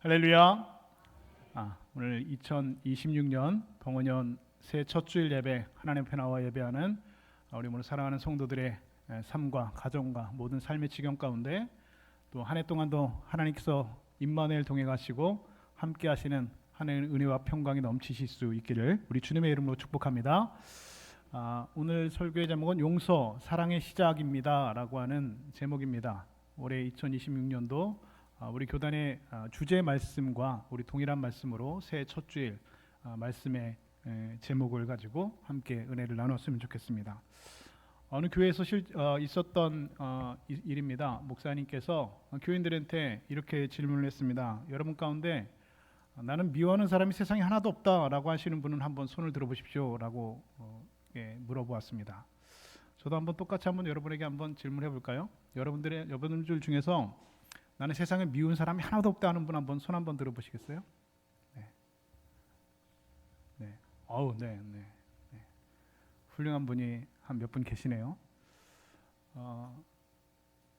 할렐루야. 오늘 2026년 병원년 새해 첫 주일 예배 하나님 앞에 나와 예배하는 우리 모두 사랑하는 성도들의 삶과 가정과 모든 삶의 지경 가운데 또 한 해 동안도 하나님께서 임마누엘 동행 하시고 함께 하시는 하나님의 은혜와 평강이 넘치실 수 있기를 우리 주님의 이름으로 축복합니다. 오늘 설교의 제목은 용서 사랑의 시작입니다 라고 하는 제목입니다. 올해 2026년도 우리 교단의 주제 말씀과 우리 동일한 말씀으로 새해 첫 주일 말씀의 제목을 가지고 함께 은혜를 나눴으면 좋겠습니다. 어느 교회에서 있었던 일입니다. 목사님께서 교인들한테 이렇게 질문을 했습니다. 여러분 가운데 나는 미워하는 사람이 세상에 하나도 없다라고 하시는 분은 한번 손을 들어보십시오 라고 물어보았습니다. 저도 한번 똑같이 한번 여러분에게 한번 질문해 볼까요? 여러분들 중에서 나는 세상에 미운 사람이 하나도 없다 하는 분 한번 손 한번 들어보시겠어요? 네. 훌륭한 분이 한 몇 분 계시네요.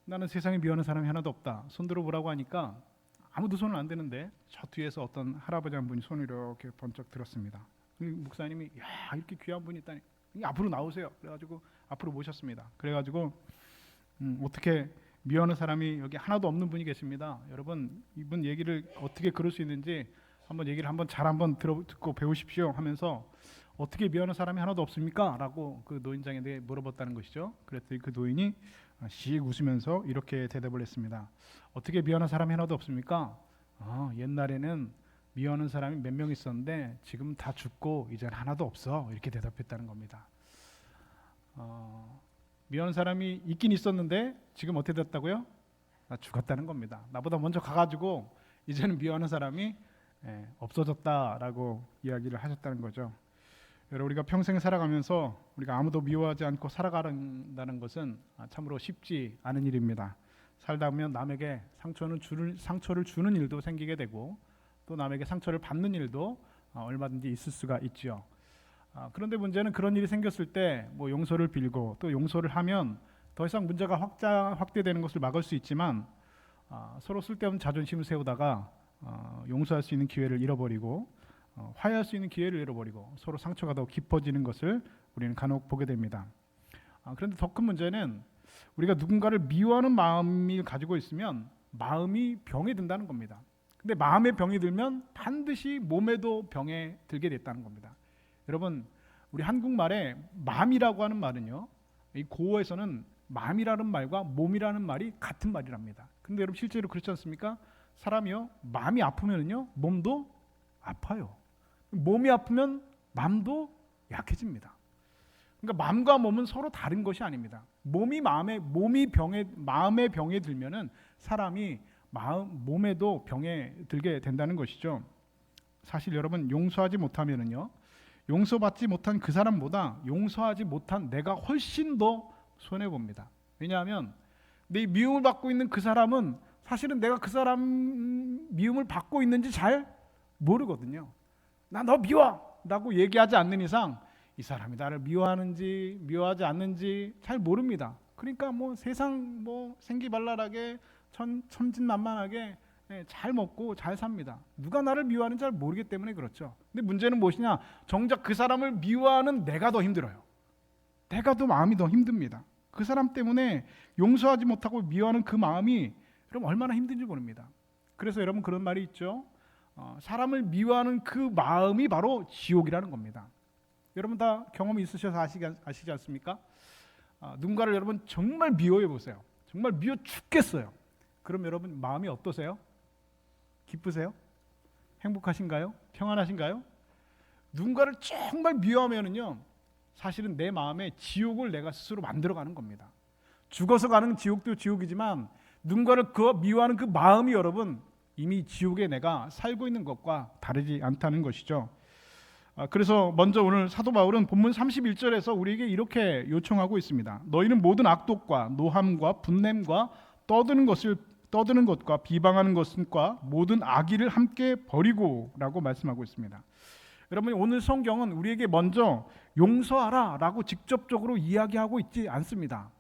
나는 세상에 미워하는 사람이 하나도 없다. 손 들어보라고 하니까 아무도 손을 안 드는데 저 뒤에서 어떤 할아버지 한 분이 손을 이렇게 번쩍 들었습니다. 목사님이 야 이렇게 귀한 분이 있다니 앞으로 나오세요. 그래가지고 앞으로 모셨습니다. 그래가지고 어떻게 미워하는 사람이 여기 하나도 없는 분이 계십니다. 여러분 이분 얘기를 어떻게 그럴 수 있는지 한번 얘기를 잘 듣고 배우십시오 하면서 어떻게 미워하는 사람이 하나도 없습니까? 라고 그 노인장에게 물어봤다는 것이죠. 그랬더니 그 노인이 씩 웃으면서 이렇게 대답을 했습니다. 어떻게 미워하는 사람이 하나도 없습니까? 옛날에는 미워하는 사람이 몇 명 있었는데 지금 다 죽고 이제 하나도 없어. 이렇게 대답했다는 겁니다. 미워하는 사람이 있긴 있었는데 지금 어떻게 됐다고요? 죽었다는 겁니다. 나보다 먼저 가가지고 이제는 미워하는 사람이 없어졌다라고 이야기를 하셨다는 거죠. 여러분 우리가 평생 살아가면서 우리가 아무도 미워하지 않고 살아간다는 것은 참으로 쉽지 않은 일입니다. 살다 보면 남에게 상처를 주는 일도 생기게 되고 또 남에게 상처를 받는 일도 얼마든지 있을 수가 있죠. 그런데 문제는 그런 일이 생겼을 때 뭐 용서를 빌고 또 용서를 하면 더 이상 문제가 확대되는 것을 막을 수 있지만 서로 쓸데없는 자존심을 세우다가 용서할 수 있는 기회를 잃어버리고 화해할 수 있는 기회를 잃어버리고 서로 상처가 더 깊어지는 것을 우리는 간혹 보게 됩니다. 그런데 더 큰 문제는 우리가 누군가를 미워하는 마음을 가지고 있으면 마음이 병에 든다는 겁니다. 근데 마음에 병이 들면 반드시 몸에도 병에 들게 됐다는 겁니다. 여러분 우리 한국말에 마음이라고 하는 말은요, 이 고어에서는 마음이라는 말과 몸이라는 말이 같은 말이랍니다. 근데 여러분 실제로 그렇지 않습니까? 사람이요 마음이 아프면요 몸도 아파요. 몸이 아프면 마음도 약해집니다. 그러니까 마음과 몸은 서로 다른 것이 아닙니다. 마음의 병에 들면은 사람이 몸에도 병에 들게 된다는 것이죠. 사실 여러분 용서하지 못하면은요, 용서받지 못한 그 사람보다 용서하지 못한 내가 훨씬 더 손해 봅니다. 왜냐하면 내 미움을 받고 있는 그 사람은 사실은 내가 그 사람 미움을 받고 있는지 잘 모르거든요. 나 너 미워! 라고 얘기하지 않는 이상 이 사람이 나를 미워하는지 미워하지 않는지 잘 모릅니다. 그러니까 세상 생기발랄하게 천진난만하게 잘 먹고 잘 삽니다. 누가 나를 미워하는지 잘 모르기 때문에 그렇죠. 근데 문제는 무엇이냐? 정작 그 사람을 미워하는 내가 더 힘들어요. 내가 더 마음이 더 힘듭니다. 그 사람 때문에 용서하지 못하고 미워하는 그 마음이 여러분 얼마나 힘든지 모릅니다. 그래서 여러분 그런 말이 있죠. 사람을 미워하는 그 마음이 바로 지옥이라는 겁니다. 여러분 다 경험이 있으셔서 아시지 않습니까? 누군가를 여러분 정말 미워해 보세요. 정말 미워 죽겠어요. 그럼 여러분 마음이 어떠세요? 기쁘세요? 행복하신가요? 평안하신가요? 누군가를 정말 미워하면은요, 사실은 내 마음에 지옥을 내가 스스로 만들어가는 겁니다. 죽어서 가는 지옥도 지옥이지만 누군가를 미워하는 그 마음이 여러분 이미 지옥에 내가 살고 있는 것과 다르지 않다는 것이죠. 그래서 먼저 오늘 사도 바울은 본문 31절에서 우리에게 이렇게 요청하고 있습니다. 너희는 모든 악독과 노함과 분냄과 떠드는 것과 비방하는 것과 모든 악의를 함께 버리고 라고 말씀하고 있습니다. 여러분 오늘 성경은 우리에게 먼저 용서하라 라고 직접적으로 이야기하고 있지 않습니다.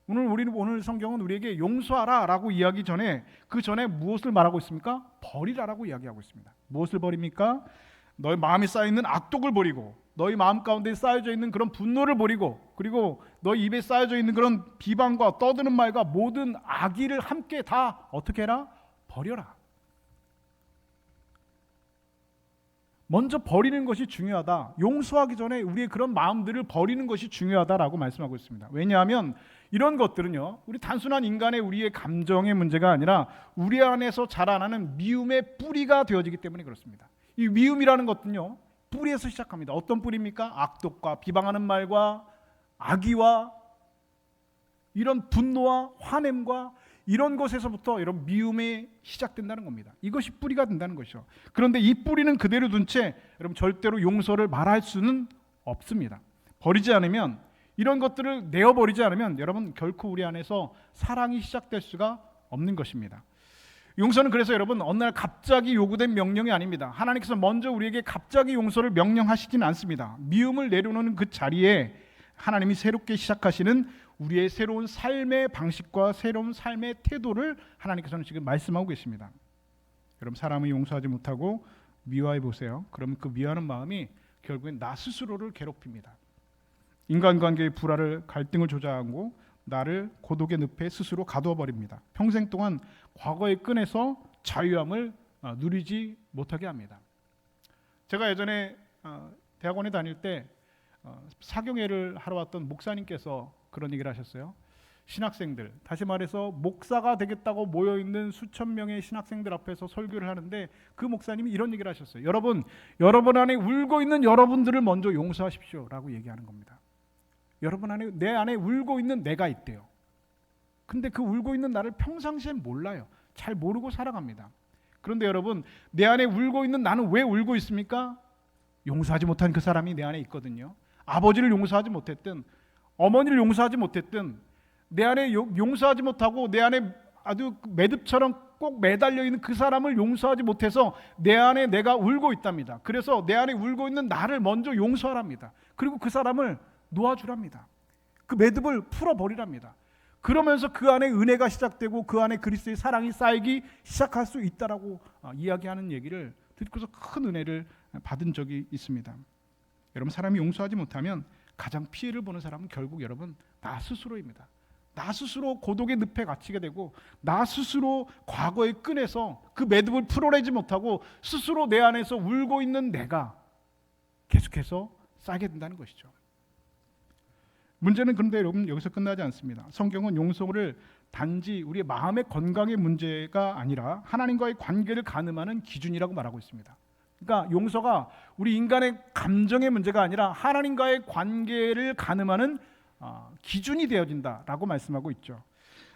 오늘 성경은 우리에게 용서하라라고 이야기 전에 그 전에 무엇을 말하고 있습니까? 버리라라고 이야기하고 있습니다. 무엇을 버립니까? 너희 마음에 쌓여 있는 악독을 버리고, 너희 마음 가운데 쌓여져 있는 그런 분노를 버리고, 그리고 너희 입에 쌓여져 있는 그런 비방과 떠드는 말과 모든 악의를 함께 다 어떻게 해라? 버려라. 먼저 버리는 것이 중요하다. 용서하기 전에 우리의 그런 마음들을 버리는 것이 중요하다라고 말씀하고 있습니다. 왜냐하면 이런 것들은요, 우리 단순한 인간의 우리의 감정의 문제가 아니라 우리 안에서 자라나는 미움의 뿌리가 되어지기 때문에 그렇습니다. 이 미움이라는 것은요, 뿌리에서 시작합니다. 어떤 뿌리입니까? 악독과 비방하는 말과 악의와 이런 분노와 화냄과 이런 것에서부터 이런 미움이 시작된다는 겁니다. 이것이 뿌리가 된다는 것이죠. 그런데 이 뿌리는 그대로 둔 채 여러분 절대로 용서를 말할 수는 없습니다. 버리지 않으면, 이런 것들을 내어버리지 않으면 여러분 결코 우리 안에서 사랑이 시작될 수가 없는 것입니다. 용서는 그래서 여러분 어느 날 갑자기 요구된 명령이 아닙니다. 하나님께서 먼저 우리에게 갑자기 용서를 명령하시지는 않습니다. 미움을 내려놓는 그 자리에 하나님이 새롭게 시작하시는 우리의 새로운 삶의 방식과 새로운 삶의 태도를 하나님께서는 지금 말씀하고 계십니다. 여러분 사람을 용서하지 못하고 미워해 보세요. 그러면 그 미워하는 마음이 결국엔 나 스스로를 괴롭힙니다. 인간관계의 불화를 갈등을 조장하고 나를 고독의 늪에 스스로 가두어 버립니다. 평생 동안 과거의 끈에서 자유함을 누리지 못하게 합니다. 제가 예전에 대학원에 다닐 때 사경회를 하러 왔던 목사님께서 그런 얘기를 하셨어요. 신학생들, 다시 말해서 목사가 되겠다고 모여있는 수천 명의 신학생들 앞에서 설교를 하는데 그 목사님이 이런 얘기를 하셨어요. 여러분 안에 울고 있는 여러분들을 먼저 용서하십시오 라고 얘기하는 겁니다. 여러분 안에, 내 안에 울고 있는 내가 있대요. 근데 그 울고 있는 나를 평상시엔 몰라요. 잘 모르고 살아갑니다. 그런데 여러분, 내 안에 울고 있는 나는 왜 울고 있습니까? 용서하지 못한 그 사람이 내 안에 있거든요. 아버지를 용서하지 못했든 어머니를 용서하지 못했든 내 안에 용서하지 못하고 내 안에 아주 매듭처럼 꼭 매달려 있는 그 사람을 용서하지 못해서 내 안에 내가 울고 있답니다. 그래서 내 안에 울고 있는 나를 먼저 용서하랍니다. 그리고 그 사람을 놓아주랍니다. 그 매듭을 풀어버리랍니다. 그러면서 그 안에 은혜가 시작되고 그 안에 그리스도의 사랑이 쌓이기 시작할 수 있다라고 이야기하는 얘기를 듣고서 큰 은혜를 받은 적이 있습니다. 여러분 사람이 용서하지 못하면 가장 피해를 보는 사람은 결국 여러분 나 스스로입니다. 나 스스로 고독의 늪에 갇히게 되고 나 스스로 과거의 끈에서 그 매듭을 풀어내지 못하고 스스로 내 안에서 울고 있는 내가 계속해서 쌓게 된다는 것이죠. 문제는 그런데 여러분 여기서 끝나지 않습니다. 성경은 용서를 단지 우리의 마음의 건강의 문제가 아니라 하나님과의 관계를 가늠하는 기준이라고 말하고 있습니다. 그러니까 용서가 우리 인간의 감정의 문제가 아니라 하나님과의 관계를 가늠하는 기준이 되어진다라고 말씀하고 있죠.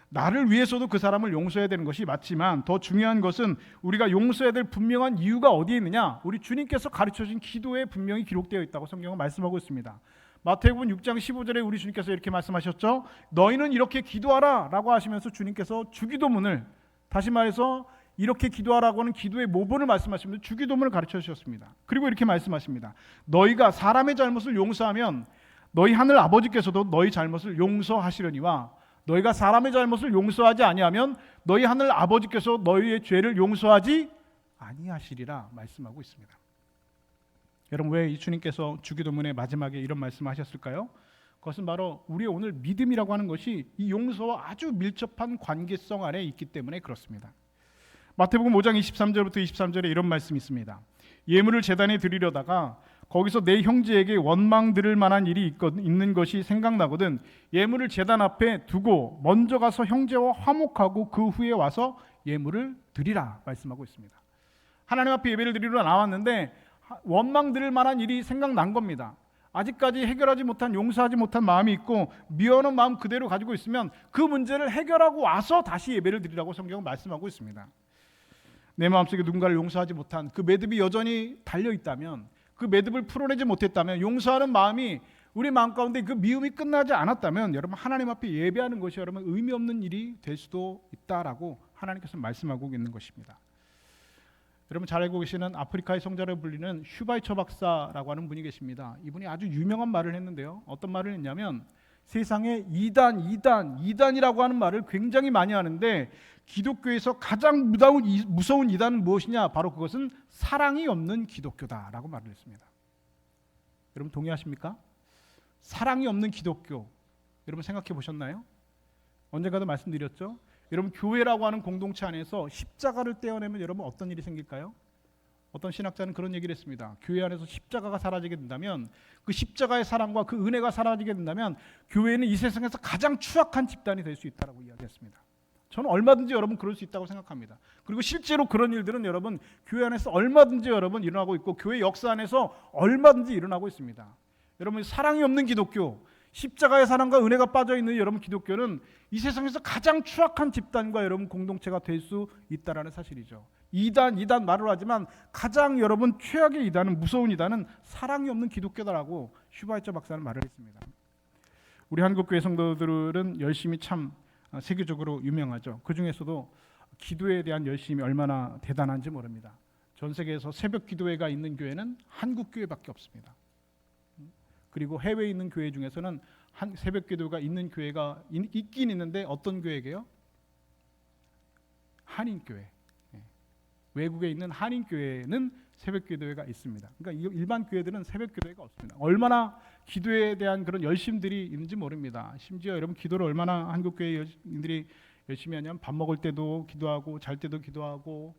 나를 위해서도 그 사람을 용서해야 되는 것이 맞지만 더 중요한 것은 우리가 용서해야 될 분명한 이유가 어디에 있느냐? 우리 주님께서 가르쳐준 기도에 분명히 기록되어 있다고 성경은 말씀하고 있습니다. 마태복음 6장 15절에 우리 주님께서 이렇게 말씀하셨죠. 너희는 이렇게 기도하라 라고 하시면서 주님께서 주기도문을, 다시 말해서 이렇게 기도하라고 하는 기도의 모본을 말씀하시면서 주기도문을 가르쳐 주셨습니다. 그리고 이렇게 말씀하십니다. 너희가 사람의 잘못을 용서하면 너희 하늘 아버지께서도 너희 잘못을 용서하시려니와 너희가 사람의 잘못을 용서하지 아니하면 너희 하늘 아버지께서 너희의 죄를 용서하지 아니하시리라 말씀하고 있습니다. 여러분 왜 이 주님께서 주기도문의 마지막에 이런 말씀을 하셨을까요? 그것은 바로 우리의 오늘 믿음이라고 하는 것이 이 용서와 아주 밀접한 관계성 안에 있기 때문에 그렇습니다. 마태복음 5장 23절부터 23절에 이런 말씀이 있습니다. 예물을 제단에 드리려다가 거기서 내 형제에게 원망 들을 만한 일이 있는 것이 생각나거든 예물을 제단 앞에 두고 먼저 가서 형제와 화목하고 그 후에 와서 예물을 드리라 말씀하고 있습니다. 하나님 앞에 예배를 드리러 나왔는데 원망 들을 만한 일이 생각난 겁니다. 아직까지 해결하지 못한, 용서하지 못한 마음이 있고 미워하는 마음 그대로 가지고 있으면 그 문제를 해결하고 와서 다시 예배를 드리라고 성경은 말씀하고 있습니다. 내 마음속에 누군가를 용서하지 못한 그 매듭이 여전히 달려있다면, 그 매듭을 풀어내지 못했다면, 용서하는 마음이 우리 마음 가운데 그 미움이 끝나지 않았다면 여러분 하나님 앞에 예배하는 것이 여러분 의미 없는 일이 될 수도 있다라고 하나님께서 말씀하고 있는 것입니다. 여러분 잘 알고 계시는 아프리카의 성자로 불리는 슈바이처 박사라고 하는 분이 계십니다. 이분이 아주 유명한 말을 했는데요. 어떤 말을 했냐면 세상에 이단이라고 하는 말을 굉장히 많이 하는데 기독교에서 가장 무서운 이단은 무엇이냐? 바로 그것은 사랑이 없는 기독교다라고 말을 했습니다. 여러분 동의하십니까? 사랑이 없는 기독교, 여러분 생각해 보셨나요? 언젠가도 말씀드렸죠. 여러분 교회라고 하는 공동체 안에서 십자가를 떼어내면 여러분 어떤 일이 생길까요? 어떤 신학자는 그런 얘기를 했습니다. 교회 안에서 십자가가 사라지게 된다면, 그 십자가의 사랑과 그 은혜가 사라지게 된다면 교회는 이 세상에서 가장 추악한 집단이 될 수 있다라고 이야기했습니다. 저는 얼마든지 여러분 그럴 수 있다고 생각합니다. 그리고 실제로 그런 일들은 여러분 교회 안에서 얼마든지 여러분 일어나고 있고 교회 역사 안에서 얼마든지 일어나고 있습니다. 여러분 사랑이 없는 기독교, 십자가의 사랑과 은혜가 빠져있는 여러분 기독교는 이 세상에서 가장 추악한 집단과 여러분 공동체가 될 수 있다라는 사실이죠. 이단 말을 하지만 가장 여러분 최악의 이단은, 무서운 이단은 사랑이 없는 기독교다라고 슈바이처 박사는 말을 했습니다. 우리 한국교회 성도들은 열심히 참 세계적으로 유명하죠. 그 중에서도 기도에 대한 열심이 얼마나 대단한지 모릅니다. 전 세계에서 새벽 기도회가 있는 교회는 한국 교회밖에 없습니다. 그리고 해외에 있는 교회 중에서는 새벽 기도가 있는 교회가 있긴 있는데 어떤 교회게요? 한인교회. 외국에 있는 한인교회는 새벽 기도회가 있습니다. 그러니까 일반 교회들은 새벽 기도회가 없습니다. 얼마나 기도에 대한 그런 열심들이 있는지 모릅니다. 심지어 여러분 기도를 얼마나 한국 교회인들이 열심히 하냐면 밥 먹을 때도 기도하고 잘 때도 기도하고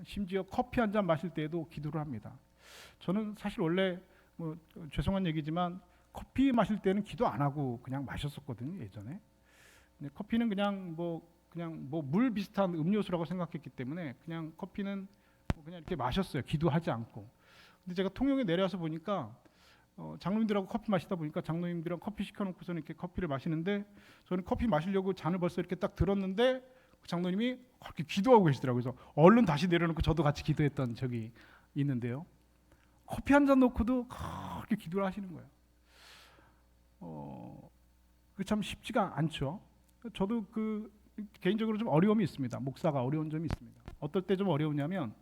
심지어 커피 한 잔 마실 때에도 기도를 합니다. 저는 사실 원래 죄송한 얘기지만 커피 마실 때는 기도 안 하고 그냥 마셨었거든요, 예전에. 근데 커피는 그냥 물 비슷한 음료수라고 생각했기 때문에 그냥 커피는 그냥 이렇게 마셨어요. 기도하지 않고. 근데 제가 통영에 내려와서 보니까 장로님들하고 커피 마시다 보니까 장로님들이랑 커피 시켜놓고서는 이렇게 커피를 마시는데 저는 커피 마시려고 잔을 벌써 이렇게 딱 들었는데 그 장로님이 그렇게 기도하고 계시더라고요. 그래서 얼른 다시 내려놓고 저도 같이 기도했던 적이 있는데요. 커피 한 잔 놓고도 그렇게 기도를 하시는 거예요. 그게 참 쉽지가 않죠. 저도 개인적으로 좀 어려움이 있습니다. 목사가 어려운 점이 있습니다. 어떨 때 좀 어려우냐면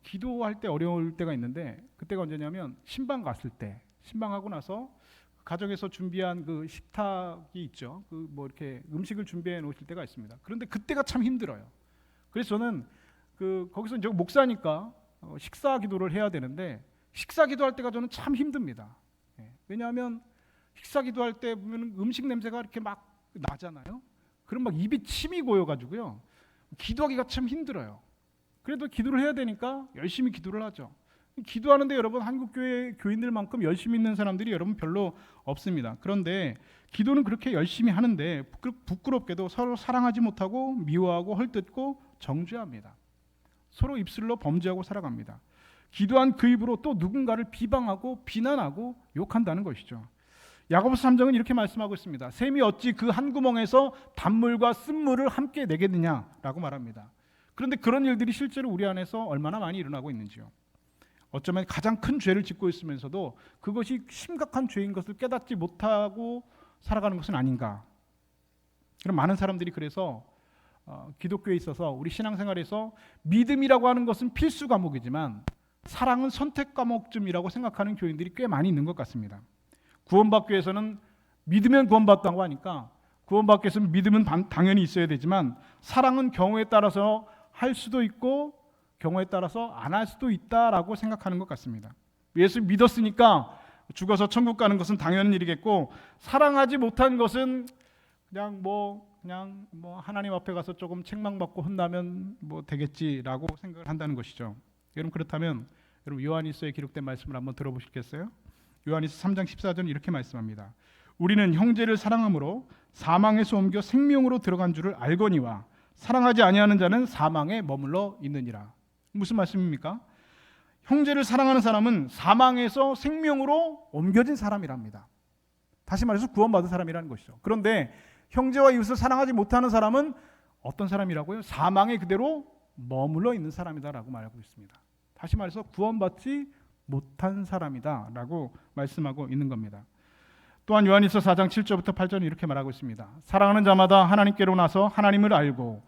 기도할 때 어려울 때가 있는데 그때가 언제냐면 신방 갔을 때, 신방하고 나서 가정에서 준비한 그 식탁이 있죠. 이렇게 음식을 준비해 놓으실 때가 있습니다. 그런데 그때가 참 힘들어요. 그래서 저는 거기서 이제 목사니까 식사 기도를 해야 되는데 식사 기도할 때가 저는 참 힘듭니다. 왜냐하면 식사 기도할 때 보면 음식 냄새가 이렇게 막 나잖아요. 그럼 막 입이 침이 고여가지고요. 기도하기가 참 힘들어요. 그래도 기도를 해야 되니까 열심히 기도를 하죠. 기도하는데 여러분 한국교회 교인들만큼 열심히 있는 사람들이 여러분 별로 없습니다. 그런데 기도는 그렇게 열심히 하는데 부끄럽게도 서로 사랑하지 못하고 미워하고 헐뜯고 정죄합니다. 서로 입술로 범죄하고 살아갑니다. 기도한 그 입으로 또 누군가를 비방하고 비난하고 욕한다는 것이죠. 야고보서 3장은 이렇게 말씀하고 있습니다. 샘이 어찌 그 한 구멍에서 단물과 쓴물을 함께 내겠느냐라고 말합니다. 그런데 그런 일들이 실제로 우리 안에서 얼마나 많이 일어나고 있는지요. 어쩌면 가장 큰 죄를 짓고 있으면서도 그것이 심각한 죄인 것을 깨닫지 못하고 살아가는 것은 아닌가. 그럼 많은 사람들이 그래서 기독교에 있어서 우리 신앙생활에서 믿음이라고 하는 것은 필수 과목이지만 사랑은 선택 과목쯤이라고 생각하는 교인들이 꽤 많이 있는 것 같습니다. 구원받기 위해서는 믿으면 구원받다고 하니까 구원받기 위해서는 믿음은 당연히 있어야 되지만 사랑은 경우에 따라서 할 수도 있고 경우에 따라서 안 할 수도 있다라고 생각하는 것 같습니다. 예수 믿었으니까 죽어서 천국 가는 것은 당연한 일이겠고 사랑하지 못한 것은 그냥 하나님 앞에 가서 조금 책망받고 혼나면 되겠지라고 생각을 한다는 것이죠. 여러분 그렇다면 여러분 요한일서에 기록된 말씀을 한번 들어보시겠어요? 요한일서 3장 14절 이렇게 말씀합니다. 우리는 형제를 사랑함으로 사망에서 옮겨 생명으로 들어간 줄을 알거니와 사랑하지 아니하는 자는 사망에 머물러 있느니라. 무슨 말씀입니까? 형제를 사랑하는 사람은 사망에서 생명으로 옮겨진 사람이랍니다. 다시 말해서 구원받은 사람이라는 것이죠. 그런데 형제와 이웃을 사랑하지 못하는 사람은 어떤 사람이라고요? 사망에 그대로 머물러 있는 사람이다라고 말하고 있습니다. 다시 말해서 구원받지 못한 사람이다라고 말씀하고 있는 겁니다. 또한 요한일서 4장 7절부터 8절은 이렇게 말하고 있습니다. 사랑하는 자마다 하나님께로 나서 하나님을 알고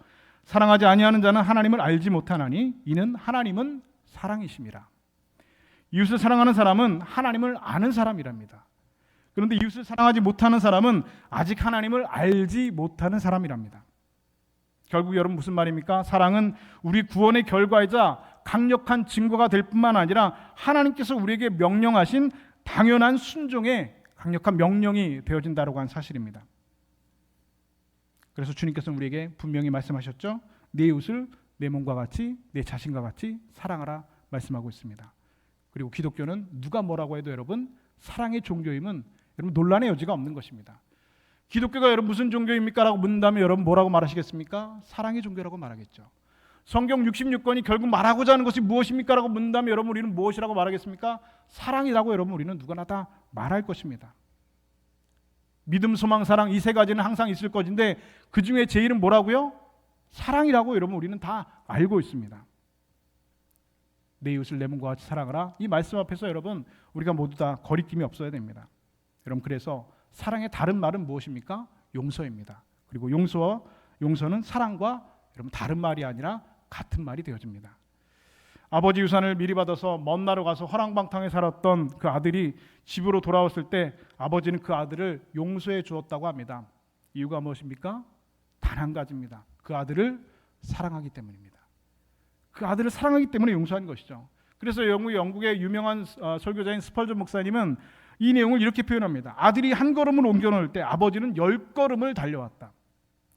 사랑하지 아니하는 자는 하나님을 알지 못하나니 이는 하나님은 사랑이심이라. 이웃을 사랑하는 사람은 하나님을 아는 사람이랍니다. 그런데 이웃을 사랑하지 못하는 사람은 아직 하나님을 알지 못하는 사람이랍니다. 결국 여러분 무슨 말입니까? 사랑은 우리 구원의 결과이자 강력한 증거가 될 뿐만 아니라 하나님께서 우리에게 명령하신 당연한 순종의 강력한 명령이 되어진다고 하는 사실입니다. 그래서 주님께서는 우리에게 분명히 말씀하셨죠. 내 이웃을 내 몸과 같이 내 자신과 같이 사랑하라 말씀하고 있습니다. 그리고 기독교는 누가 뭐라고 해도 여러분 사랑의 종교임은 여러분 논란의 여지가 없는 것입니다. 기독교가 여러분 무슨 종교입니까? 라고 묻는다면 여러분 뭐라고 말하시겠습니까? 사랑의 종교라고 말하겠죠. 성경 66권이 결국 말하고자 하는 것이 무엇입니까? 라고 묻는다면 여러분 우리는 무엇이라고 말하겠습니까? 사랑이라고 여러분 우리는 누구나 다 말할 것입니다. 믿음, 소망, 사랑 이 세 가지는 항상 있을 것인데 그 중에 제일은 뭐라고요? 사랑이라고 여러분 우리는 다 알고 있습니다. 내 이웃을 내 몸과 같이 사랑하라. 이 말씀 앞에서 여러분 우리가 모두 다 거리낌이 없어야 됩니다. 여러분 그래서 사랑의 다른 말은 무엇입니까? 용서입니다. 그리고 용서는 사랑과 여러분 다른 말이 아니라 같은 말이 되어집니다. 아버지 유산을 미리 받아서 먼 나라로 가서 허랑방탕에 살았던 그 아들이 집으로 돌아왔을 때 아버지는 그 아들을 용서해 주었다고 합니다. 이유가 무엇입니까? 단 한 가지입니다. 그 아들을 사랑하기 때문입니다. 그 아들을 사랑하기 때문에 용서한 것이죠. 그래서 영국의 유명한 설교자인 스펄전 목사님은 이 내용을 이렇게 표현합니다. 아들이 한 걸음을 옮겨 놓을 때 아버지는 10걸음을 달려왔다.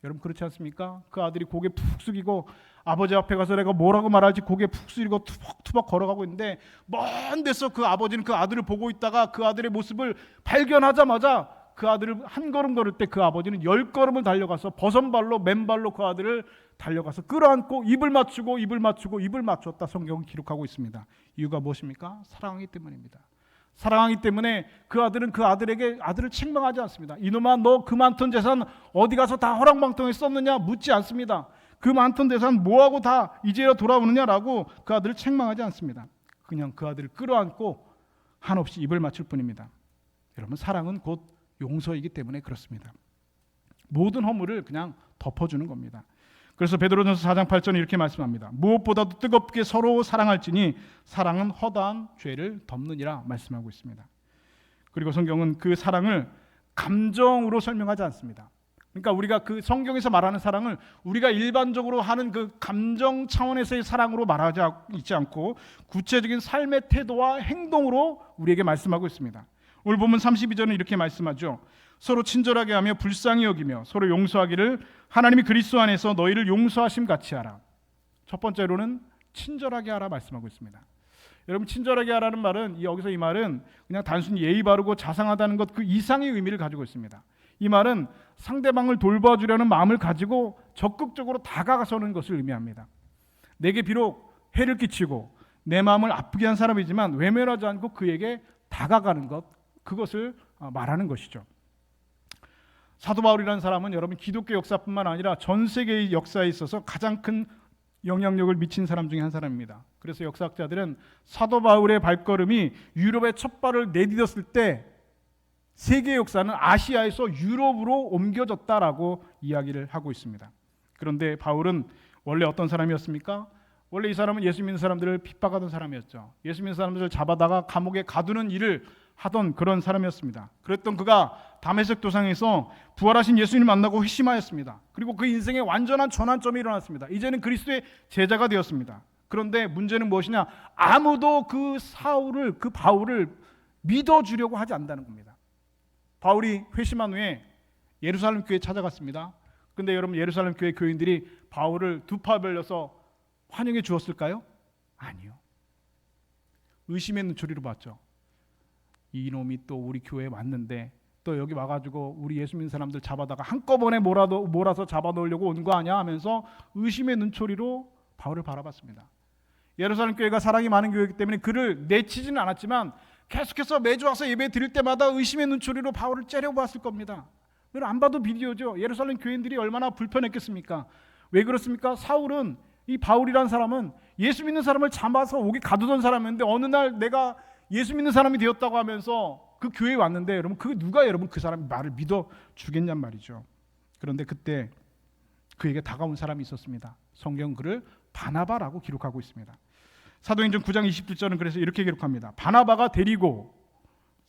여러분 그렇지 않습니까? 그 아들이 고개 푹 숙이고 아버지 앞에 가서 내가 뭐라고 말할지 고개 푹 숙이고 투벅투벅 걸어가고 있는데 먼 데서 그 아버지는 그 아들을 보고 있다가 그 아들의 모습을 발견하자마자 그 아들을 한 걸음 걸을 때 그 아버지는 10걸음을 달려가서 버선발로 맨발로 그 아들을 달려가서 끌어안고 입을 맞췄다. 성경은 기록하고 있습니다. 이유가 무엇입니까? 사랑하기 때문입니다. 사랑하기 때문에 그 아들은 그 아들을 책망하지 않습니다. 이놈아 너 그 많던 재산 어디 가서 다 허랑방탕에 썼느냐 묻지 않습니다. 그 많던 재산 뭐하고 다 이제야 돌아오느냐라고 그 아들을 책망하지 않습니다. 그냥 그 아들을 끌어안고 한없이 입을 맞출 뿐입니다. 여러분 사랑은 곧 용서이기 때문에 그렇습니다. 모든 허물을 그냥 덮어주는 겁니다. 그래서 베드로전서 4장 8절에 이렇게 말씀합니다. 무엇보다도 뜨겁게 서로 사랑할지니 사랑은 허다한 죄를 덮느니라 말씀하고 있습니다. 그리고 성경은 그 사랑을 감정으로 설명하지 않습니다. 그러니까 우리가 그 성경에서 말하는 사랑을 우리가 일반적으로 하는 그 감정 차원에서의 사랑으로 말하지 있지 않고 구체적인 삶의 태도와 행동으로 우리에게 말씀하고 있습니다. 오늘 보면 32절은 이렇게 말씀하죠. 서로 친절하게 하며 불쌍히 여기며 서로 용서하기를 하나님이 그리스도 안에서 너희를 용서하심 같이 하라. 첫 번째로는 친절하게 하라 말씀하고 있습니다. 여러분 친절하게 하라는 말은 여기서 이 말은 그냥 단순히 예의 바르고 자상하다는 것 그 이상의 의미를 가지고 있습니다. 이 말은 상대방을 돌봐주려는 마음을 가지고 적극적으로 다가가서는 것을 의미합니다. 내게 비록 해를 끼치고 내 마음을 아프게 한 사람이지만 외면하지 않고 그에게 다가가는 것, 그것을 말하는 것이죠. 사도 바울이라는 사람은 여러분 기독교 역사뿐만 아니라 전 세계의 역사에 있어서 가장 큰 영향력을 미친 사람 중에 한 사람입니다. 그래서 역사학자들은 사도 바울의 발걸음이 유럽에 첫 발을 내디뎠을 때 세계 역사는 아시아에서 유럽으로 옮겨졌다라고 이야기를 하고 있습니다. 그런데 바울은 원래 어떤 사람이었습니까? 원래 이 사람은 예수 믿는 사람들을 핍박하던 사람이었죠. 예수 믿는 사람들을 잡아다가 감옥에 가두는 일을 하던 그런 사람이었습니다. 그랬던 그가 다메섹 도상에서 부활하신 예수님을 만나고 회심하였습니다. 그리고 그 인생에 완전한 전환점이 일어났습니다. 이제는 그리스도의 제자가 되었습니다. 그런데 문제는 무엇이냐? 아무도 그 바울을 믿어주려고 하지 않는다는 겁니다. 바울이 회심한 후에 예루살렘 교회에 찾아갔습니다. 그런데 여러분 예루살렘 교회 교인들이 바울을 두 팔 벌려서 환영해 주었을까요? 아니요. 의심의 눈초리로 봤죠. 이놈이 또 우리 교회에 왔는데 또 여기 와가지고 우리 예수 믿는 사람들 잡아다가 한꺼번에 몰아서 잡아놓으려고 온 거 아니야 하면서 의심의 눈초리로 바울을 바라봤습니다. 예루살렘 교회가 사랑이 많은 교회이기 때문에 그를 내치지는 않았지만 계속해서 매주 와서 예배 드릴 때마다 의심의 눈초리로 바울을 째려봤을 겁니다. 안 봐도 비디오죠. 예루살렘 교인들이 얼마나 불편했겠습니까? 왜 그렇습니까? 사울은 이 바울이라는 사람은 예수 믿는 사람을 잡아서 옥에 가두던 사람이었는데 어느 날 내가 예수 믿는 사람이 되었다고 하면서 그 교회에 왔는데 여러분 누가 여러분 그 사람 말을 믿어 주겠냔 말이죠. 그런데 그때 그에게 다가온 사람이 있었습니다. 성경 그를 바나바라고 기록하고 있습니다. 사도행전 9장 27절은 그래서 이렇게 기록합니다. 바나바가 데리고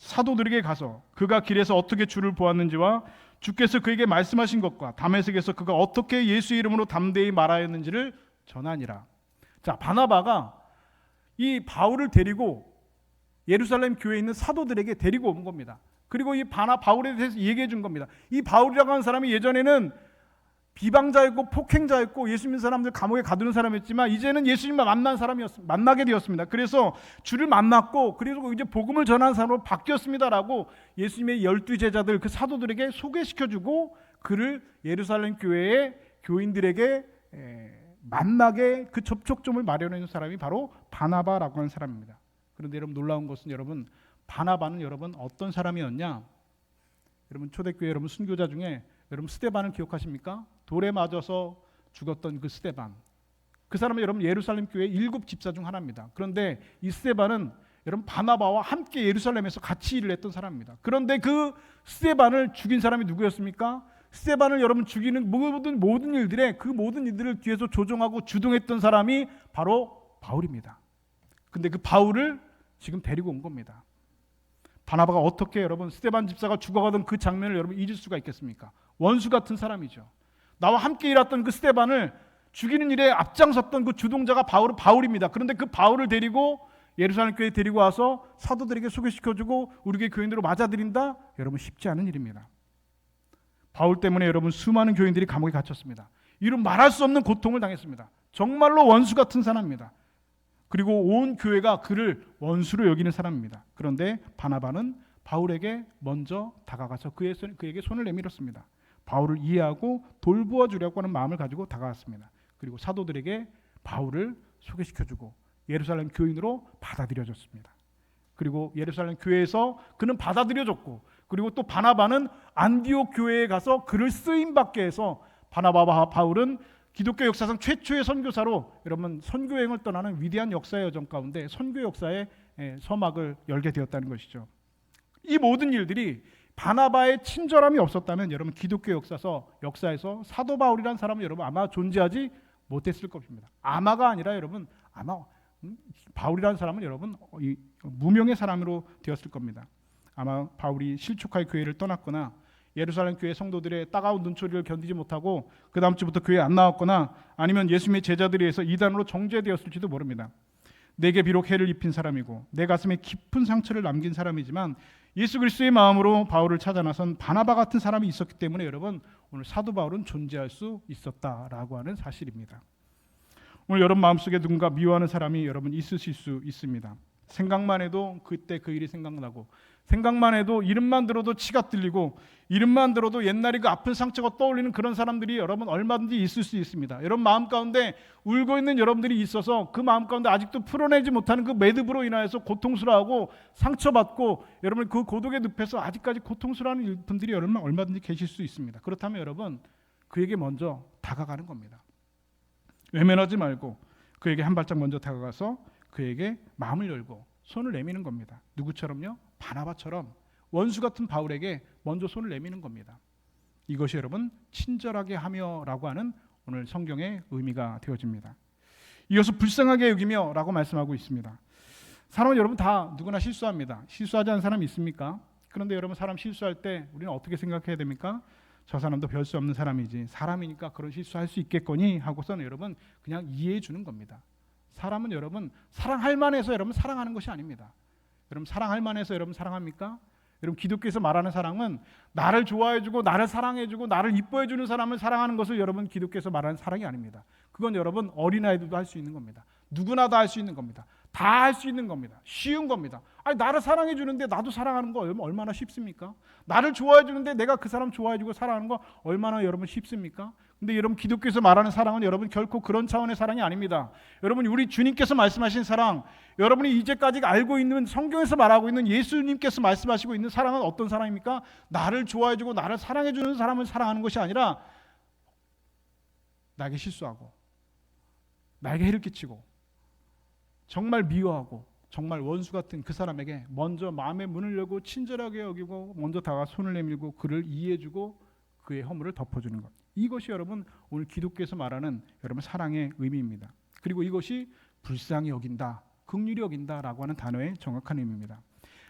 사도들에게 가서 그가 길에서 어떻게 주를 보았는지와 주께서 그에게 말씀하신 것과 다메섹에서 그가 어떻게 예수 이름으로 담대히 말하였는지를 전하니라. 자, 바나바가 이 바울을 데리고 예루살렘 교회에 있는 사도들에게 데리고 온 겁니다. 그리고 이 바울에 대해서 얘기해 준 겁니다. 이 바울이라고 하는 사람이 예전에는 비방자였고 폭행자였고 예수 믿는 사람들 감옥에 가두는 사람이었지만 이제는 예수님을 만나게 되었습니다. 그래서 주를 만났고 그리고 이제 복음을 전하는 사람으로 바뀌었습니다라고 예수님의 12 제자들 그 사도들에게 소개시켜주고 그를 예루살렘 교회의 교인들에게 만나게 그 접촉점을 마련해 준 사람이 바로 바나바라고 하는 사람입니다. 그런데 여러분 놀라운 것은 여러분 바나바는 여러분 어떤 사람이었냐? 여러분 초대교회 여러분 순교자 중에 여러분 스데반을 기억하십니까? 돌에 맞아서 죽었던 그 스데반. 그 사람은 여러분 예루살렘 교회 7 집사 중 하나입니다. 그런데 이 스데반은 여러분 바나바와 함께 예루살렘에서 같이 일을 했던 사람입니다. 그런데 그 스데반을 죽인 사람이 누구였습니까? 스데반을 여러분 죽이는 모든 일들에 그 모든 일들을 뒤에서 조종하고 주동했던 사람이 바로 바울입니다. 근데 그 바울을 지금 데리고 온 겁니다. 바나바가 어떻게 여러분 스데반 집사가 죽어가던 그 장면을 여러분 잊을 수가 있겠습니까? 원수 같은 사람이죠. 나와 함께 일했던 그 스데반을 죽이는 일에 앞장섰던 그 주동자가 바울입니다. 그런데 그 바울을 데리고 예루살렘 교회에 데리고 와서 사도들에게 소개시켜주고 우리 교회 교인들로 맞아들인다? 여러분 쉽지 않은 일입니다. 바울 때문에 여러분 수많은 교인들이 감옥에 갇혔습니다. 이런 말할 수 없는 고통을 당했습니다. 정말로 원수 같은 사람입니다. 그리고 온 교회가 그를 원수로 여기는 사람입니다. 그런데 바나바는 바울에게 먼저 다가가서 그에게 손을 내밀었습니다. 바울을 이해하고 돌보아 주려고 하는 마음을 가지고 다가왔습니다. 그리고 사도들에게 바울을 소개시켜주고 예루살렘 교인으로 받아들여졌습니다. 그리고 예루살렘 교회에서 그는 받아들여졌고 그리고 또 바나바는 안디옥 교회에 가서 그를 쓰임받게 해서 바나바와 바울은 기독교 역사상 최초의 선교사로 여러분 선교행을 떠나는 위대한 역사의 여정 가운데 선교 역사의 서막을 열게 되었다는 것이죠. 이 모든 일들이 바나바의 친절함이 없었다면 여러분 기독교 역사에서 사도 바울이라는 사람은 여러분 아마 존재하지 못했을 것입니다. 아마가 아니라 여러분 아마 바울이라는 사람은 여러분 무명의 사람으로 되었을 겁니다. 아마 바울이 실족하여 교회를 떠났거나 예루살렘 교회 성도들의 따가운 눈초리를 견디지 못하고 그 다음 주부터 교회에 안 나왔거나 아니면 예수님의 제자들에 의해서 이단으로 정죄되었을지도 모릅니다. 내게 비록 해를 입힌 사람이고 내 가슴에 깊은 상처를 남긴 사람이지만 예수 그리스도의 마음으로 바울을 찾아 나선 바나바 같은 사람이 있었기 때문에 여러분 오늘 사도 바울은 존재할 수 있었다라고 하는 사실입니다. 오늘 여러분 마음속에 누군가 미워하는 사람이 여러분 있으실 수 있습니다. 생각만 해도 그때 그 일이 생각나고 생각만 해도 이름만 들어도 치가 떨리고 이름만 들어도 옛날에 그 아픈 상처가 떠올리는 그런 사람들이 여러분 얼마든지 있을 수 있습니다. 여러분 마음 가운데 울고 있는 여러분들이 있어서 그 마음 가운데 아직도 풀어내지 못하는 그 매듭으로 인하여서 고통스러워하고 상처받고 여러분 그 고독의 늪에서 아직까지 고통스러워하는 분들이 얼마든지 계실 수 있습니다. 그렇다면 여러분 그에게 먼저 다가가는 겁니다. 외면하지 말고 그에게 한 발짝 먼저 다가가서 그에게 마음을 열고 손을 내미는 겁니다. 누구처럼요? 바나바처럼 원수 같은 바울에게 먼저 손을 내미는 겁니다. 이것이 여러분 친절하게 하며라고 하는 오늘 성경의 의미가 되어집니다. 이것을 불쌍하게 여기며 라고 말씀하고 있습니다. 사람은 여러분 다 누구나 실수합니다. 실수하지 않은 사람이 있습니까? 그런데 여러분 사람 실수할 때 우리는 어떻게 생각해야 됩니까? 저 사람도 별 수 없는 사람이지 사람이니까 그런 실수할 수 있겠거니 하고서는 여러분 그냥 이해해 주는 겁니다. 사람은 여러분 사랑할 만해서 여러분 사랑하는 것이 아닙니다. 여러분 사랑할 만해서 여러분 사랑합니까? 여러분 기독교에서 말하는 사랑은 나를 좋아해주고 나를 사랑해주고 나를 이뻐해주는 사람을 사랑하는 것을 여러분 기독교에서 말하는 사랑이 아닙니다. 그건 여러분 어린아이들도 할 수 있는 겁니다. 누구나 다 할 수 있는 겁니다. 다 할 수 있는 겁니다. 쉬운 겁니다. 아니 나를 사랑해주는데 나도 사랑하는 거 얼마나 쉽습니까? 나를 좋아해주는데 내가 그 사람 좋아해주고 사랑하는 거 얼마나 여러분 쉽습니까? 근데 여러분 기독교에서 말하는 사랑은 여러분 결코 그런 차원의 사랑이 아닙니다. 여러분 우리 주님께서 말씀하신 사랑, 여러분이 이제까지 알고 있는 성경에서 말하고 있는 예수님께서 말씀하시고 있는 사랑은 어떤 사랑입니까? 나를 좋아해주고 나를 사랑해주는 사람을 사랑하는 것이 아니라 나에게 실수하고 나에게 해를 끼치고 정말 미워하고 정말 원수 같은 그 사람에게 먼저 마음의 문을 열고 친절하게 여기고 먼저 다가 손을 내밀고 그를 이해해주고 그의 허물을 덮어주는 것. 이것이 여러분 오늘 기독교에서 말하는 여러분 사랑의 의미입니다. 그리고 이것이 불쌍히 여긴다, 긍휼히 여긴다라고 하는 단어의 정확한 의미입니다.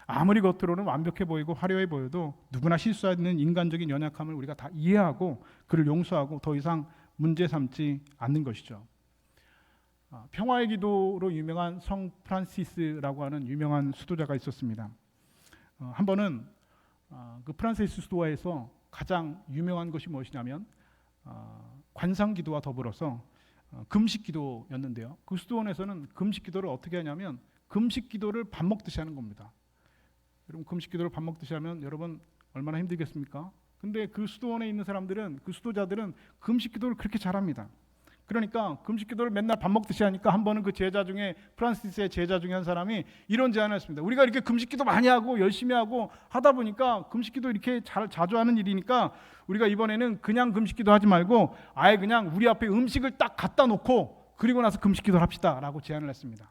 아무리 겉으로는 완벽해 보이고 화려해 보여도 누구나 실수하는 인간적인 연약함을 우리가 다 이해하고 그를 용서하고 더 이상 문제 삼지 않는 것이죠. 평화의 기도로 유명한 성 프란시스라고 하는 유명한 수도자가 있었습니다. 한 번은 그 프란시스 수도에서 가장 유명한 것이 무엇이냐면 관상 기도와 더불어서 금식 기도였는데요. 그 수도원에서는 금식 기도를 어떻게 하냐면 금식 기도를 밥 먹듯이 하는 겁니다. 여러분 금식 기도를 밥 먹듯이 하면 여러분 얼마나 힘들겠습니까? 근데 그 수도원에 있는 사람들은 그 수도자들은 금식 기도를 그렇게 잘합니다. 그러니까 금식 기도를 맨날 밥 먹듯이 하니까 한 번은 그 제자 중에 프란시스의 제자 중에 한 사람이 이런 제안을 했습니다. 우리가 이렇게 금식 기도 많이 하고 열심히 하고 하다 보니까 금식 기도 이렇게 자주 하는 일이니까 우리가 이번에는 그냥 금식 기도 하지 말고 아예 그냥 우리 앞에 음식을 딱 갖다 놓고 그리고 나서 금식 기도를 합시다 라고 제안을 했습니다.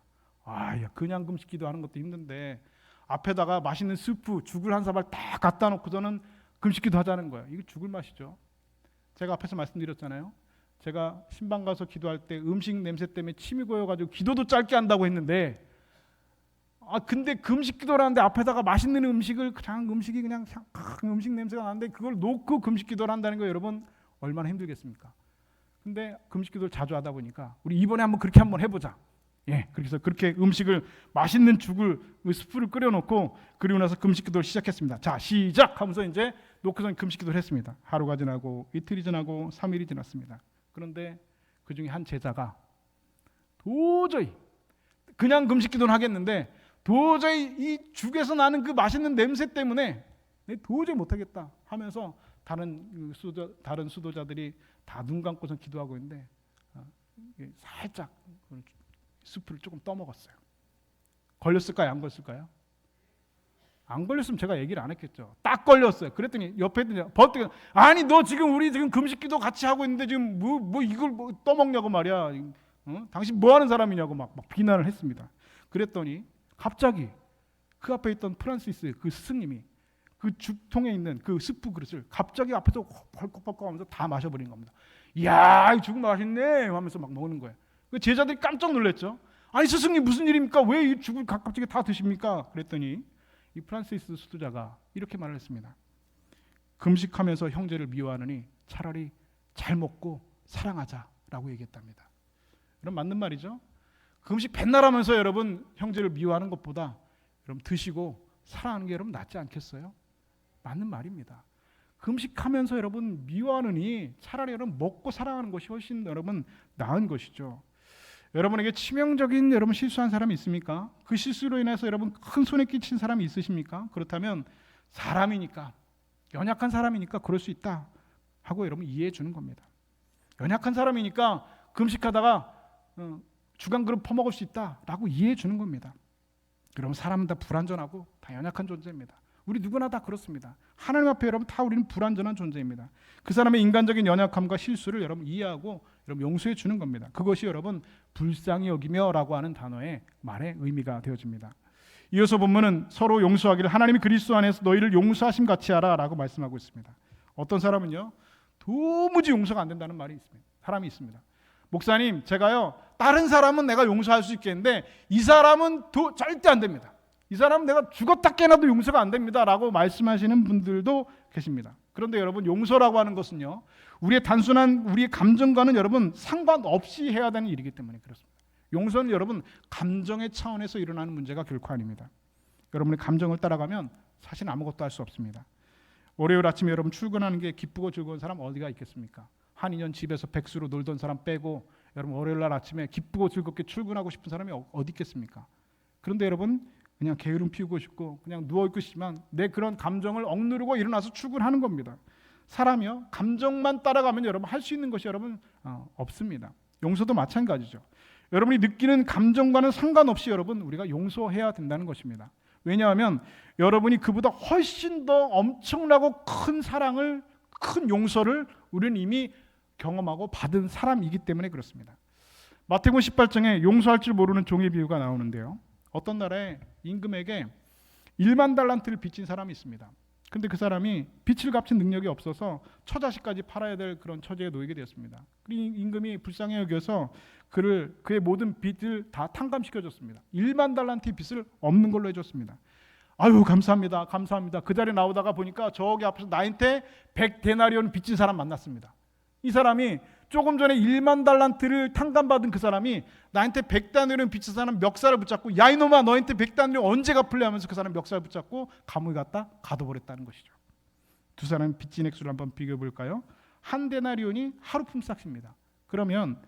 그냥 금식 기도 하는 것도 힘든데 앞에다가 맛있는 스프, 죽을 한 사발 딱 갖다 놓고서는 금식 기도 하자는 거예요. 이거 죽을 맛이죠. 제가 앞에서 말씀드렸잖아요. 제가 신방 가서 기도할 때 음식 냄새 때문에 침이 고여가지고 기도도 짧게 한다고 했는데 근데 금식 기도를 하는데 앞에다가 맛있는 음식을 그냥 음식이 그냥 음식 냄새가 나는데 그걸 놓고 금식 기도를 한다는 거 여러분 얼마나 힘들겠습니까? 근데 금식 기도를 자주 하다 보니까 우리 이번에 그렇게 한번 해보자. 그래서 그렇게 음식을 맛있는 죽을 스프를 끓여놓고 그리고 나서 금식 기도를 시작했습니다. 자 시작 하면서 이제 놓고선 금식 기도를 했습니다. 하루가 지나고 이틀이 지나고 3일이 지났습니다. 그런데 그 중에 한 제자가 도저히 그냥 금식 기도는 하겠는데 도저히 이 죽에서 나는 그 맛있는 냄새 때문에 도저히 못하겠다 하면서 다른 수도자들이 다 눈 감고서 기도하고 있는데 살짝 스프를 조금 떠먹었어요. 걸렸을까요? 안 걸렸을까요? 안 걸렸으면 제가 얘기를 안 했겠죠. 딱 걸렸어요. 그랬더니 옆에 있던 버티가 아니 너 지금 우리 지금 금식기도 같이 하고 있는데 지금 뭐 이걸 떠먹냐고 말이야. 당신 뭐 하는 사람이냐고 막 비난을 했습니다. 그랬더니 갑자기 그 앞에 있던 프란시스 그 스승님이 그 죽통에 있는 그 스프 그릇을 갑자기 앞에서 헐컥헐컥 하면서 다 마셔버린 겁니다. 이야 이 죽 맛있네 하면서 막 먹는 거예요. 그 제자들이 깜짝 놀랐죠. 아니 스승님 무슨 일입니까? 왜 이 죽을 갑자기 다 드십니까? 그랬더니 이 프란시스 수도자가 이렇게 말을 했습니다. 금식하면서 형제를 미워하느니 차라리 잘 먹고 사랑하자라고 얘기했답니다. 여러분 맞는 말이죠? 금식 맨날 하면서 여러분 형제를 미워하는 것보다 여러분 드시고 사랑하는 게 여러분 낫지 않겠어요? 맞는 말입니다. 금식하면서 여러분 미워하느니 차라리 여러분 먹고 사랑하는 것이 훨씬 여러분 나은 것이죠. 여러분에게 치명적인 여러분 실수한 사람이 있습니까? 그 실수로 인해서 여러분 큰 손해 끼친 사람이 있으십니까? 그렇다면 사람이니까 연약한 사람이니까 그럴 수 있다 하고 여러분 이해해 주는 겁니다. 연약한 사람이니까 금식하다가 주간 그릇 퍼먹을 수 있다라고 이해해 주는 겁니다. 여러분 사람은 다 불완전하고 다 연약한 존재입니다. 우리 누구나 다 그렇습니다. 하나님 앞에 여러분 다 우리는 불완전한 존재입니다. 그 사람의 인간적인 연약함과 실수를 여러분 이해하고 여러분 용서해 주는 겁니다. 그것이 여러분 불쌍히 여기며라고 하는 단어의 말의 의미가 되어집니다. 이어서 본문은 서로 용서하기를 하나님이 그리스도 안에서 너희를 용서하심 같이 하라라고 말씀하고 있습니다. 어떤 사람은요 도무지 용서가 안 된다는 말이 있습니다. 사람이 있습니다. 목사님 제가요 다른 사람은 내가 용서할 수 있겠는데 이 사람은 절대 안 됩니다. 이 사람은 내가 죽었다 깨나도 용서가 안 됩니다 라고 말씀하시는 분들도 계십니다. 그런데 여러분 용서라고 하는 것은요 우리의 단순한 우리의 감정과는 여러분 상관없이 해야 되는 일이기 때문에 그렇습니다. 용서는 여러분 감정의 차원에서 일어나는 문제가 결코 아닙니다. 여러분의 감정을 따라가면 사실 아무것도 할 수 없습니다. 월요일 아침에 여러분 출근하는 게 기쁘고 즐거운 사람 어디가 있겠습니까? 한 2년 집에서 백수로 놀던 사람 빼고 여러분 월요일 날 아침에 기쁘고 즐겁게 출근하고 싶은 사람이 어디 있겠습니까? 그런데 여러분 그냥 게으름 피우고 싶고 그냥 누워있고 싶지만 내 그런 감정을 억누르고 일어나서 출근하는 겁니다. 사람이요 감정만 따라가면 여러분 할 수 있는 것이 여러분 없습니다. 용서도 마찬가지죠. 여러분이 느끼는 감정과는 상관없이 여러분 우리가 용서해야 된다는 것입니다. 왜냐하면 여러분이 그보다 훨씬 더 엄청나고 큰 사랑을 큰 용서를 우리는 이미 경험하고 받은 사람이기 때문에 그렇습니다. 마태복음 18장에 용서할 줄 모르는 종의 비유가 나오는데요. 어떤 나라에 임금에게 1만 달란트를 빚진 사람이 있습니다. 근데 그 사람이 빚을 갚을 능력이 없어서 처자식까지 팔아야 될 그런 처지에 놓이게 되었습니다. 임금이 불쌍히 여겨서 그의 모든 빚을 다 탕감시켜줬습니다. 1만 달란트의 빚을 없는 걸로 해줬습니다. 아유 감사합니다. 감사합니다. 그 자리에 나오다가 보니까 저기 앞에서 나한테 100데나리온 빚진 사람 만났습니다. 이 사람이 조금 전에 1만 달란트를 탕감받은 그 사람이 나한테 100데나리온 빚진 사람 멱살을 붙잡고 야 이놈아 너한테 100데나리온 언제 갚을래 하면서 그 사람 멱살을 붙잡고 감옥에 갔다 가둬버렸다는 것이죠. 두 사람 빚진 액수를 한번 비교해 볼까요? 한 데나리온이 하루 품삯입니다. 그러면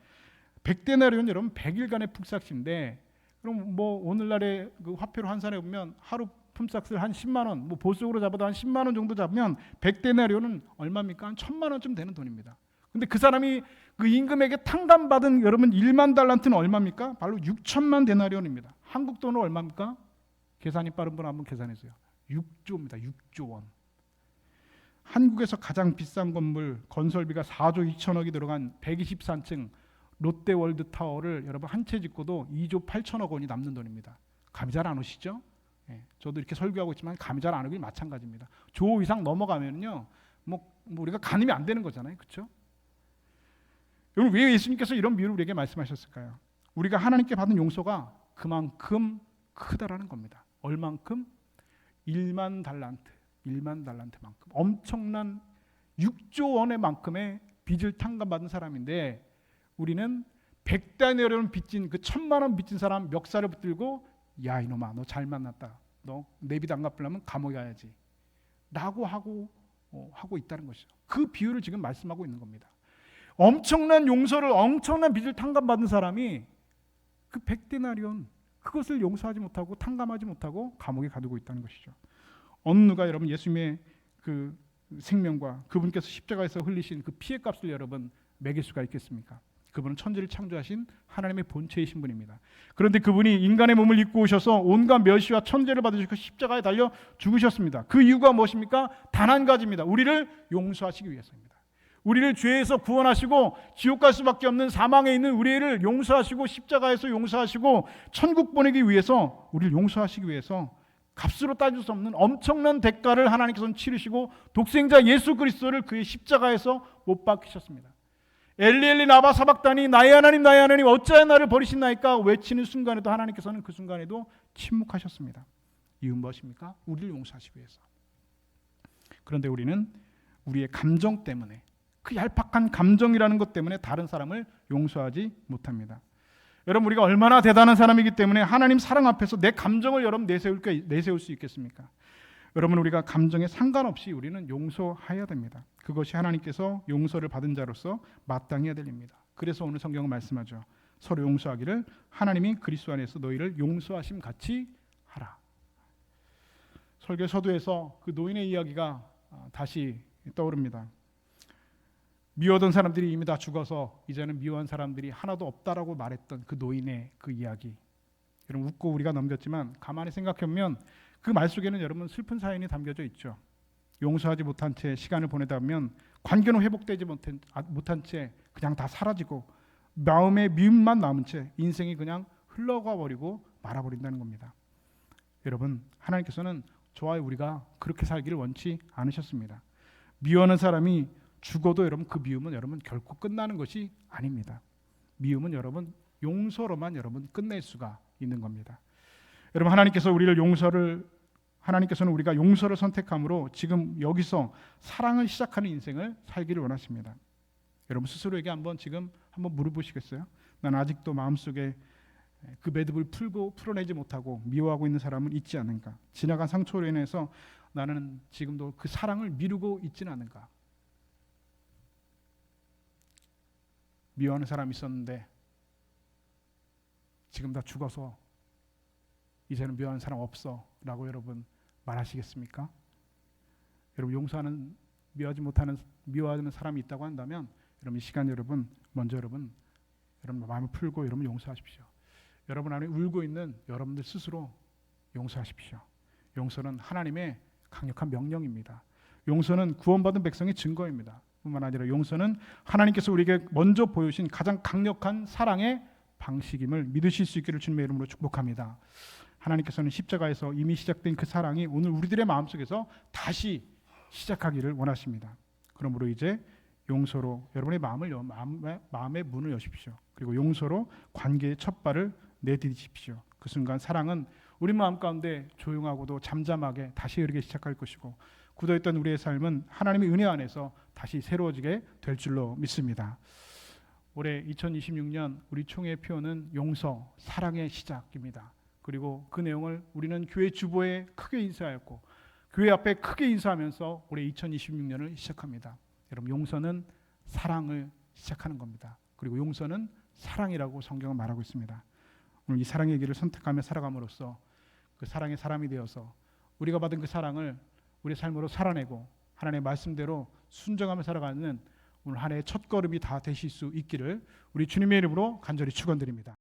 100데나리온 여러분 100일간의 품삯인데 그럼 뭐 오늘날의 그 화폐로 환산해 보면 하루 품삯을 한 10만 원, 뭐 보수적으로 잡아도 한 10만 원 정도 잡으면 100데나리온은 얼마입니까? 한 1000만 원쯤 되는 돈입니다. 근데 그 사람이 그 임금에게 탕감받은 여러분 1만 달란트는 얼마입니까? 바로 6천만 데나리온입니다. 한국 돈으로 얼마입니까? 계산이 빠른 분 한번 계산해주세요. 6조입니다. 6조 원. 한국에서 가장 비싼 건물 건설비가 4조 2천억이 들어간 123층 롯데월드타워를 여러분 한 채 짓고도 2조 8천억 원이 남는 돈입니다. 감이 잘 안 오시죠? 저도 이렇게 설교하고 있지만 감이 잘 안 오긴 마찬가지입니다. 조 이상 넘어가면요, 뭐 우리가 가늠이 안 되는 거잖아요, 그렇죠? 여러분 왜 예수님께서 이런 비유를 우리에게 말씀하셨을까요? 우리가 하나님께 받은 용서가 그만큼 크다라는 겁니다. 얼만큼? 1만 달란트만큼 엄청난 6조 원의 만큼의 빚을 탕감받은 사람인데 우리는 100데나리온 빚진 그 1000만 원 빚진 사람 멱살을 붙들고 야 이놈아 너 잘 만났다. 너 내 빚 안 갚으려면 감옥에 가야지. 라고 하고 있다는 것이죠. 그 비유를 지금 말씀하고 있는 겁니다. 엄청난 용서를 엄청난 빚을 탕감받은 사람이 그 100데나리온 그것을 용서하지 못하고 탕감하지 못하고 감옥에 가두고 있다는 것이죠. 어느 누가 여러분 예수님의 그 생명과 그분께서 십자가에서 흘리신 그 피의 값을 여러분 매길 수가 있겠습니까? 그분은 천지를 창조하신 하나님의 본체이신 분입니다. 그런데 그분이 인간의 몸을 입고 오셔서 온갖 멸시와 천죄를 받으시고 십자가에 달려 죽으셨습니다. 그 이유가 무엇입니까? 단 한 가지입니다. 우리를 용서하시기 위해서입니다. 우리를 죄에서 구원하시고 지옥 갈 수밖에 없는 사망에 있는 우리를 용서하시고 십자가에서 용서하시고 천국 보내기 위해서 우리를 용서하시기 위해서 값으로 따질 수 없는 엄청난 대가를 하나님께서는 치르시고 독생자 예수 그리스도를 그의 십자가에서 못 박히셨습니다. 엘리 엘리 라마 사박다니 나의 하나님 어찌하여 나를 버리시나이까 외치는 순간에도 하나님께서는 그 순간에도 침묵하셨습니다. 이유는 무엇입니까? 우리를 용서하시기 위해서. 그런데 우리는 우리의 감정 때문에 그 얄팍한 감정이라는 것 때문에 다른 사람을 용서하지 못합니다. 여러분 우리가 얼마나 대단한 사람이기 때문에 하나님 사랑 앞에서 내 감정을 여러분 내세울 수 있겠습니까? 여러분 우리가 감정에 상관없이 우리는 용서해야 됩니다. 그것이 하나님께서 용서를 받은 자로서 마땅히 해야 될 일입니다. 그래서 오늘 성경은 말씀하죠. 서로 용서하기를 하나님이 그리스도 안에서 너희를 용서하심 같이 하라. 설교 서두에서 그 노인의 이야기가 다시 떠오릅니다. 미워하던 사람들이 이미 다 죽어서 이제는 미워한 사람들이 하나도 없다라고 말했던 그 노인의 그 이야기. 여러분 웃고 우리가 넘겼지만 가만히 생각해보면 그 말 속에는 여러분 슬픈 사연이 담겨져 있죠. 용서하지 못한 채 시간을 보내다 보면 관계는 회복되지 못한 채 그냥 다 사라지고 마음의 미움만 남은 채 인생이 그냥 흘러가 버리고 말아버린다는 겁니다. 여러분 하나님께서는 저와 우리가 그렇게 살기를 원치 않으셨습니다. 미워하는 사람이 죽어도 여러분 그 미움은 여러분 결코 끝나는 것이 아닙니다. 미움은 여러분 용서로만 여러분 끝낼 수가 있는 겁니다. 여러분 하나님께서는 우리가 용서를 선택함으로 지금 여기서 사랑을 시작하는 인생을 살기를 원하십니다. 여러분 스스로에게 한번 물어보시겠어요? 난 아직도 마음속에 그 매듭을 풀어내지 못하고 미워하고 있는 사람은 있지 않은가? 지나간 상처로 인해서 나는 지금도 그 사랑을 미루고 있지는 않은가? 미워하는 사람이 있었는데 지금 다 죽어서 이제는 미워하는 사람 없어 라고 여러분 말하시겠습니까? 여러분 미워하는 사람이 있다고 한다면 여러분 이 시간 먼저 여러분 마음을 풀고 여러분 용서하십시오. 여러분 안에 울고 있는 여러분들 스스로 용서하십시오. 용서는 하나님의 강력한 명령입니다. 용서는 구원받은 백성의 증거입니다. 뿐만 아니라 용서는 하나님께서 우리에게 먼저 보여주신 가장 강력한 사랑의 방식임을 믿으실 수 있기를 주님의 이름으로 축복합니다. 하나님께서는 십자가에서 이미 시작된 그 사랑이 오늘 우리들의 마음속에서 다시 시작하기를 원하십니다. 그러므로 이제 용서로 여러분의 마음의 문을 여십시오. 그리고 용서로 관계의 첫 발을 내디디십시오. 그 순간 사랑은 우리 마음 가운데 조용하고도 잠잠하게 다시 흐르기 시작할 것이고, 굳어있던 우리의 삶은 하나님의 은혜 안에서 다시 새로워지게 될 줄로 믿습니다. 올해 2026년 우리 총회의 표어는 용서, 사랑의 시작입니다. 그리고 그 내용을 우리는 교회 주보에 크게 인쇄하였고, 교회 앞에 크게 인쇄하면서 올해 2026년을 시작합니다. 여러분, 용서는 사랑을 시작하는 겁니다. 그리고 용서는 사랑이라고 성경은 말하고 있습니다. 오늘 이 사랑의 길을 선택하며 살아감으로써 그 사랑의 사람이 되어서 우리가 받은 그 사랑을 우리 삶으로 살아내고 하나님의 말씀대로 순종하며 살아가는 오늘 한 해의 첫 걸음이 다 되실 수 있기를 우리 주님의 이름으로 간절히 축원드립니다.